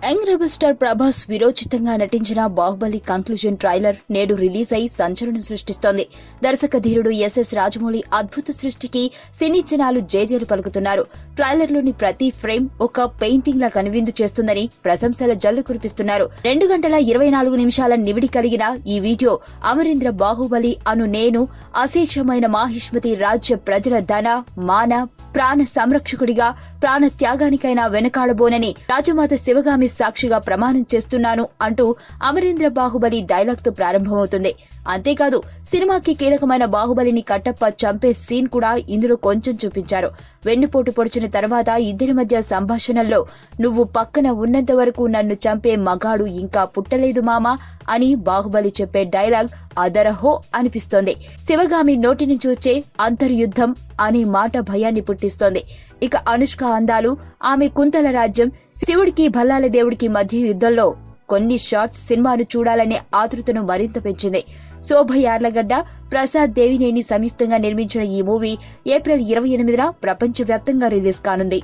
Young rebel star Prabhas విరోచితంగా నటించిన Baahubali conclusion trailer నేడు release అయి సంచలనం సృష్టిస్తోంది. దర్శక ధీరుడు ఎస్ఎస్ రాజమౌళి అద్భుత సృష్టికి సినీ జనాలు జేజేలు పలుకుతున్నారు. ట్రైలర్లోని ప్రతి ఫ్రేమ్ ఒక పెయింటింగ్ లా కనువిందు చేస్తుందని ప్రశంసల జల్లు కురిపిస్తున్నారు. 2 గంటల 24 నిమిషాల నివిడి కలిగిన ఈ వీడియో అమరేంద్ర బాహుబలి అను నేను అశేషమైన మాహిష్మతి రాజ్య ప్రజల ధన మాన ప్రాణ సంరక్షకుడిగా ప్రాణ త్యాగానికైనా వెనకాడబోనని రాజమాత శివగామి సాక్షిగా ప్రమాణం చేస్తున్నాను అంటూ అమరేంద్ర బాహుబలి డైలాగ్ తో ప్రారంభమవుతుంది. అంతేకాదు సినిమాకి కీలకమైన బాహుబలిని కట్టప్ప చంపే సీన్ కూడా ఇందులో కొంచెం చూపించారు. వెన్నుపోటు పొడిచిన తర్వాత ఇద్దరి మధ్య సంభాషణల్లో నువ్వు పక్కన ఉన్నంత వరకు నన్ను చంపే మగాడు ఇంకా పుట్టలేదు మామా అని బాహుబలి చెప్పే డైలాగ్ అదరహో అనిపిస్తోంది. శివగామి నోటి నుంచి వచ్చే అంతర్యుద్ధం అనే మాట భయాన్ని పుట్టిస్తోంది. ఇక అనుష్క అందాలు, ఆమె కుంతల రాజ్యం, శివుడికి భల్లాల దేవుడికి మధ్య యుద్ధంలో కొన్ని షాట్స్ సినిమాను చూడాలనే ఆతృతను మరింత పెంచింది. శోభ యార్లగడ్డ, ప్రసాద్ దేవినేని సంయుక్తంగా నిర్మించిన ఈ మూవీ ఏప్రిల్ 28న ప్రపంచవ్యాప్తంగా రిలీజ్ కానుంది.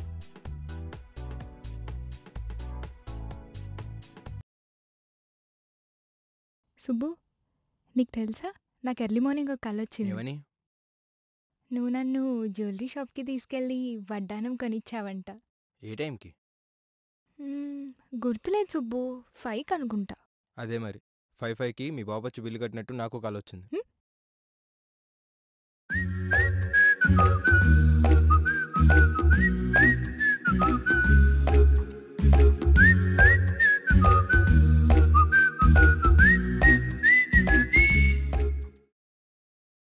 సుబ్బు, నీకు తెలుసా నాకు ఎర్లీ మార్నింగ్ ఒక కల వచ్చింది. నువ్వు నన్ను జ్యువెలరీ షాప్కి తీసుకెళ్ళి వడ్డానం కొనిచ్చావంట. ఏ టైంకి? గుర్తులేదు సుబ్బు, 5కి అనుకుంటా. అదే మరి 5కి మీ బాబు వచ్చి బిల్లు కట్టినట్టు నాకు కాల్ వచ్చింది.